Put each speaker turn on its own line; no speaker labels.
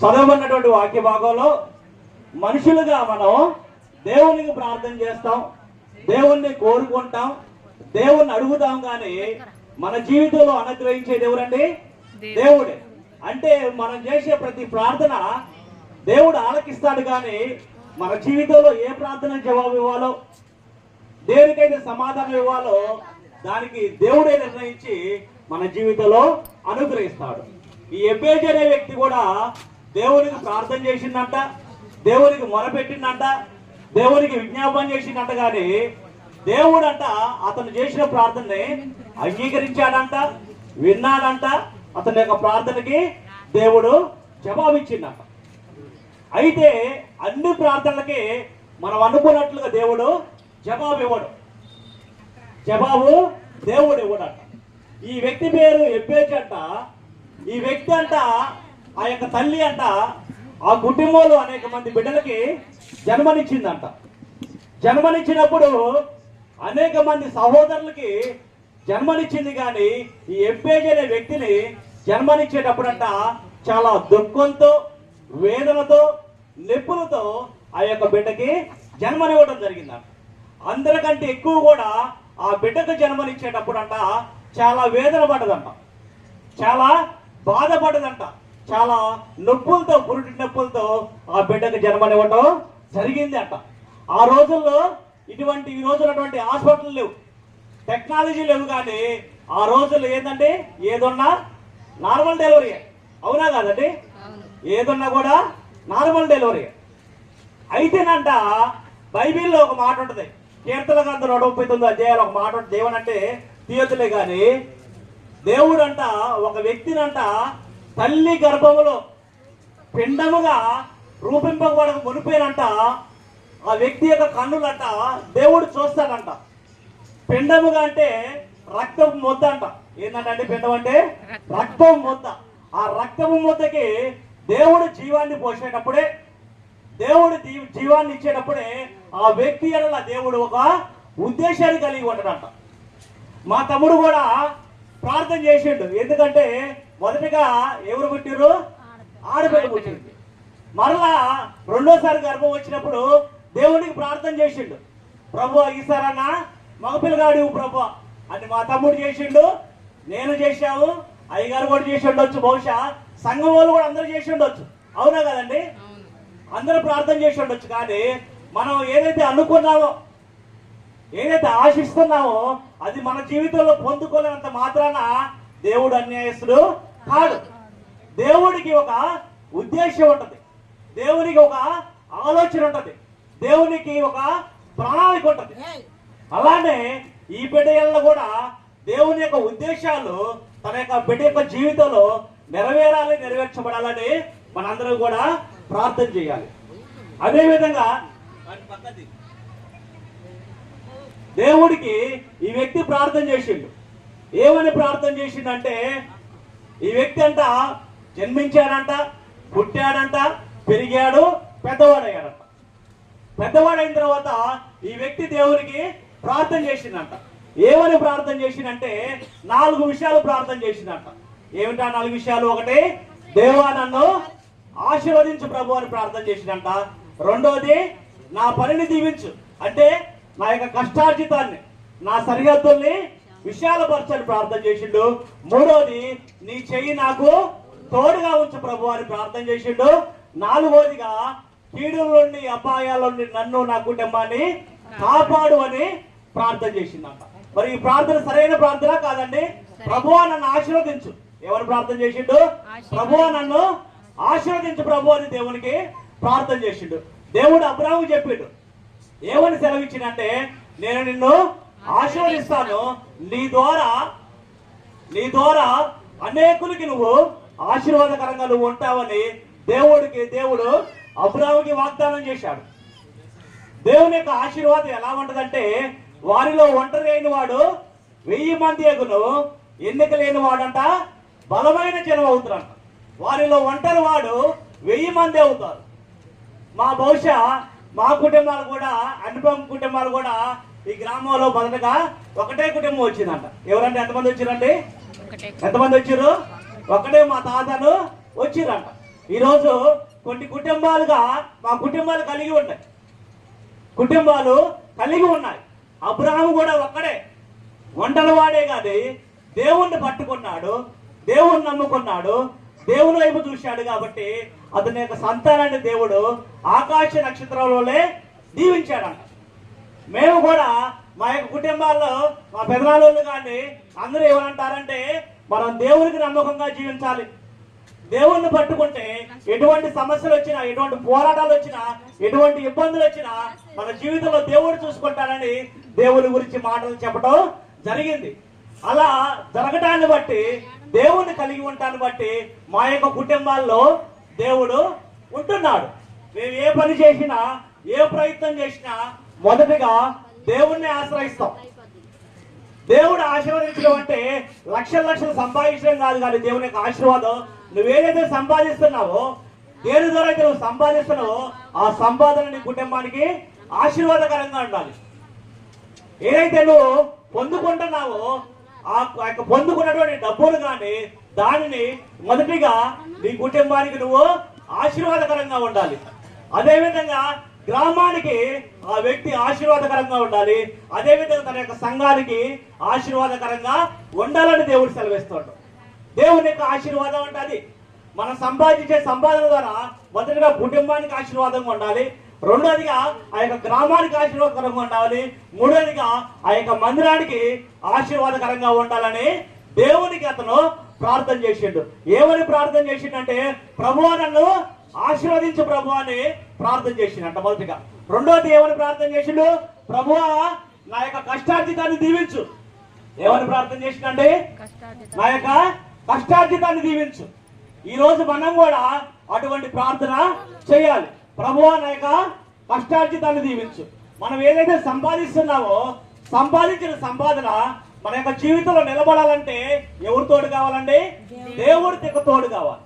చదవబడినటువంటి వాక్య భాగంలో మనుషులుగా మనం దేవునికి ప్రార్థన చేస్తాం, దేవుణ్ణి కోరుకుంటాం, దేవుణ్ణి అడుగుతాం. కానీ మన జీవితంలో అనుగ్రహించేది ఎవరండి? దేవుడే. అంటే మనం చేసే ప్రతి ప్రార్థన దేవుడు ఆలకిస్తాడు. కానీ మన జీవితంలో ఏ ప్రార్థన జవాబు ఇవ్వాలో, దేనికైతే సమాధానం ఇవ్వాలో దానికి దేవుడే నిర్ణయించి మన జీవితంలో అనుగ్రహిస్తాడు. ఈ ఎబ్బేజు అనే వ్యక్తి కూడా దేవునికి ప్రార్థన చేసిందంట, దేవునికి మొరపెట్టిందంట, దేవునికి విజ్ఞాపన చేసిందంట. కానీ దేవుడంట అతను చేసిన ప్రార్థనని అంగీకరించాడంట, విన్నాడంట. అతని యొక్క ప్రార్థనకి దేవుడు జవాబిచ్చిందంట. అయితే అన్ని ప్రార్థనలకి మనం అనుకున్నట్లుగా దేవుడు జవాబు ఇవ్వడు, జవాబు దేవుడు ఇవ్వడంట. ఈ వ్యక్తి పేరు ఎబ్బేజు అంట. ఈ వ్యక్తి అంట, ఆ యొక్క తల్లి అంట ఆ కుటుంబంలో అనేక మంది బిడ్డలకి జన్మనిచ్చిందంట. జన్మనిచ్చినప్పుడు అనేక మంది సహోదరులకి జన్మనిచ్చింది. కానీ ఈ ఎబ్బేజు అనే వ్యక్తిని జన్మనిచ్చేటప్పుడంట చాలా దుఃఖంతో, వేదనతో, నొప్పులతో ఆ యొక్క బిడ్డకి జన్మనివ్వడం జరిగిందంట. అందరికంటే ఎక్కువ కూడా ఆ బిడ్డకు జన్మనిచ్చేటప్పుడంట చాలా వేదన పడ్డదంట, చాలా బాధపడ్డదంట, చాలా నొప్పులతో, పురుటి నొప్పులతో ఆ బిడ్డకు జన్మనివ్వడం జరిగింది అంట. ఆ రోజుల్లో ఈ రోజున్నటువంటి హాస్పిటల్ లేవు, టెక్నాలజీ లేవు. కానీ ఆ రోజుల్లో ఏంటంటే ఏదున్నా నార్మల్ డెలివరీ. అవునా కాదండి? ఏదున్నా కూడా నార్మల్ డెలివరీ. అయితేనంట బైబిల్లో ఒక మాట ఉంటుంది, కీర్తన గ్రంథం 139 అధ్యాయాలు ఒక మాట ఉంటుంది. దేవునంటే తీయతులే. కానీ దేవుడంట ఒక వ్యక్తినంట తల్లి గర్భములో పిండముగా రూపింపబడక మునిపోయినంట ఆ వ్యక్తి యొక్క కన్నులంట దేవుడు చూస్తాడంట. పిండముగా అంటే రక్తపు ముద్ద అంట. ఏంటంటే పిండం అంటే రక్తం ముద్ద. ఆ రక్తపు ముద్దకి దేవుడు జీవాన్ని పోసేటప్పుడే, దేవుడు జీవాన్ని ఇచ్చేటప్పుడే ఆ వ్యక్తి ఎడల దేవుడు ఒక ఉద్దేశాన్ని కలిగి ఉంటాడంట. మా తమ్ముడు కూడా ప్రార్థన చేసిండు. ఎందుకంటే మొదటిగా ఎవరు పుట్టిరు? ఆడపిల్ల పుట్టింది. మరలా రెండోసారి గర్భం వచ్చినప్పుడు దేవునికి ప్రార్థన చేసిండు, ప్రభు ఈసారన్నా మగపిల్లగాడు ప్రభు అని మా తమ్ముడు చేసిండు, నేను చేశావు, అయ్యగారు కూడా చేసి ఉండొచ్చు, బహుశా సంఘం వాళ్ళు కూడా అందరూ చేసి ఉండొచ్చు. అవునా కదండి? అందరూ ప్రార్థన చేసి ఉండొచ్చు. కానీ మనం ఏదైతే అనుకున్నామో, ఏదైతే ఆశిస్తున్నామో అది మన జీవితంలో పొందుకోలేనంత మాత్రాన దేవుడు అన్యాయస్తుడు కాడు. దేవుడికి ఒక ఉద్దేశం ఉంటుంది, దేవునికి ఒక ఆలోచన ఉంటుంది, దేవునికి ఒక ప్రణాళిక ఉంటుంది. అలానే ఈ బిడ్డ కూడా దేవుని యొక్క ఉద్దేశాలు తన యొక్క బిడ్డ యొక్క జీవితంలో నెరవేరాలి, నెరవేర్చబడాలని మనందరం కూడా ప్రార్థన చేయాలి. అదేవిధంగా దేవుడికి ఈ వ్యక్తి ప్రార్థన చేసిండు. ఏమని ప్రార్థన చేసిండంటే, ఈ వ్యక్తి అంట జన్మించాడంట, పుట్టాడంట, పెరిగాడు, పెద్దవాడయ్యాడంట. పెద్దవాడైన తర్వాత ఈ వ్యక్తి దేవునికి ప్రార్థన చేసిందంట. ఏమని ప్రార్థన చేసిందంటే 4 విషయాలు ప్రార్థన చేసిందంట. ఏమిటా 4 విషయాలు? ఒకటి, దేవా నన్ను ఆశీర్వదించు ప్రభు అని ప్రార్థన చేసిందంట. రెండోది, నా పనిని దీవించు, అంటే నా యొక్క కష్టార్జితాన్ని, నా సరిహద్దుల్ని విశాలపరచని ప్రార్థన చేసిండు. మూడోది, నీ చెయ్యి నాకు తోడుగా ఉంచు ప్రభు అని ప్రార్థన చేసిండు. నాలుగోదిగా, కీడుల నుండి, అపాయాల నుండి నన్ను, నా కుటుంబాన్ని కాపాడు అని ప్రార్థన చేసిందంట. మరి ఈ ప్రార్థన సరైన ప్రార్థన కాదండి? ప్రభువా నన్ను ఆశీర్వదించు. ఎవరు ప్రార్థన చేసిండు? ప్రభువా నన్ను ఆశీర్వదించు ప్రభు అని దేవునికి ప్రార్థన చేసిండు. దేవుడు అబ్రాహాముకు చెప్పిండు, ఏమని సెలవిచ్చిందంటే, నేను నిన్ను ఆశీర్వదిస్తాను, నీ ద్వారా అనేకులకి నువ్వు ఆశీర్వాదకరంగా నువ్వు ఉంటావని దేవుడు అబ్రాహాముకి వాగ్దానం చేశాడు. దేవుని యొక్క ఆశీర్వాదం ఎలా ఉంటదంటే, వారిలో ఒంటరి అయిన వాడు 1000 మంది ఎగును, ఎన్నిక లేని వాడంట బలమైన జనం అవుతారంట. వారిలో ఒంటరి వాడు 1000 మంది అవుతారు. బహుశా మా కుటుంబాలు కూడా, అనుపమ కుటుంబాలు కూడా ఈ గ్రామంలో మొదటగా ఒకటే కుటుంబం వచ్చిందంట. ఎవరంటే ఎంతమంది వచ్చిరండి? ఎంతమంది వచ్చారు? ఒకటే మా తాతలు వచ్చిరంట. ఈరోజు కొన్ని కుటుంబాలుగా మా కుటుంబాలు కలిగి ఉన్నాయి, కుటుంబాలు కలిగి ఉన్నాయి. అబ్రహాము కూడా ఒక్కడే వంటలు వాడే కాదు, దేవుణ్ణి పట్టుకున్నాడు, దేవుణ్ణి నమ్ముకున్నాడు, దేవుని వైపు చూశాడు. కాబట్టి అతని యొక్క సంతానాన్ని దేవుడు ఆకాశ నక్షత్రంలోనే దీవించాడంట. మేము కూడా మా యొక్క కుటుంబాల్లో మా పెదనాళ్ళు కానీ అందరూ ఏమంటారంటే మనం దేవునికి నమ్మకంగా జీవించాలి. దేవుణ్ణి పట్టుకుంటే ఎటువంటి సమస్యలు వచ్చినా, ఎటువంటి పోరాటాలు వచ్చినా, ఎటువంటి ఇబ్బందులు వచ్చినా మన జీవితంలో దేవుడు చూసుకుంటానని దేవుని గురించి మాటలు చెప్పడం జరిగింది. అలా జరగటాన్ని బట్టి, దేవుణ్ణి కలిగి ఉంటాన్ని బట్టి మా యొక్క కుటుంబాల్లో దేవుడు ఉంటున్నాడు. మేము ఏ పని చేసినా, ఏ ప్రయత్నం చేసినా మొదటిగా దేవుణ్ణి ఆశ్రయిస్తాం. దేవుడు ఆశీర్వదించడం అంటే లక్షలు లక్షలు సంపాదించడం కాదు, కానీ దేవుని యొక్క ఆశీర్వాదం నువ్వేదైతే సంపాదిస్తున్నావో, దేని ద్వారా అయితే నువ్వు సంపాదిస్తున్నావో ఆ సంపాదన నీ కుటుంబానికి ఆశీర్వాదకరంగా ఉండాలి. ఏదైతే నువ్వు పొందుకుంటున్నావో ఆ యొక్క పొందుకున్నటువంటి డబ్బులు కానీ దానిని మొదటిగా నీ కుటుంబానికి నువ్వు ఆశీర్వాదకరంగా ఉండాలి. అదేవిధంగా గ్రామానికి ఆ వ్యక్తి ఆశీర్వాదకరంగా ఉండాలి. అదేవిధంగా తన యొక్క సంఘానికి ఆశీర్వాదకరంగా ఉండాలని దేవుడు సెలవిస్తాడు. దేవుని యొక్క ఆశీర్వాదం అంటే అది మనం సంపాదించే సంపాదన ద్వారా మొదటిగా కుటుంబానికి ఆశీర్వాదంగా ఉండాలి, రెండోదిగా ఆ యొక్క గ్రామానికి ఆశీర్వాదకరంగా ఉండాలి, మూడోదిగా ఆ యొక్క మందిరానికి ఆశీర్వాదకరంగా ఉండాలని దేవునికి అతను ప్రార్థన చేసిండు. ఏమని ప్రార్థన చేసిండంటే ప్రభువా నన్ను ఆశీర్వదించు ప్రభు అని ప్రార్థన చేసిండంట మొదటిగా. రెండోది ఏమని ప్రార్థన చేసిండు? ప్రభువా నా యొక్క కష్టార్జితాన్ని దీవించు. ఏమని ప్రార్థన చేసిండంటే నా యొక్క కష్టార్జితాన్ని దీవించు. ఈ రోజు మనం కూడా అటువంటి ప్రార్థన చేయాలి. ప్రభువా నా యొక్క కష్టార్జితాన్ని దీవించు. మనం ఏదైతే సంపాదిస్తున్నామో సంపాదించిన సంపాదన మన యొక్క జీవితంలో నిలబడాలంటే ఎవరు తోడు కావాలండి? దేవుడి తోడు కావాలి.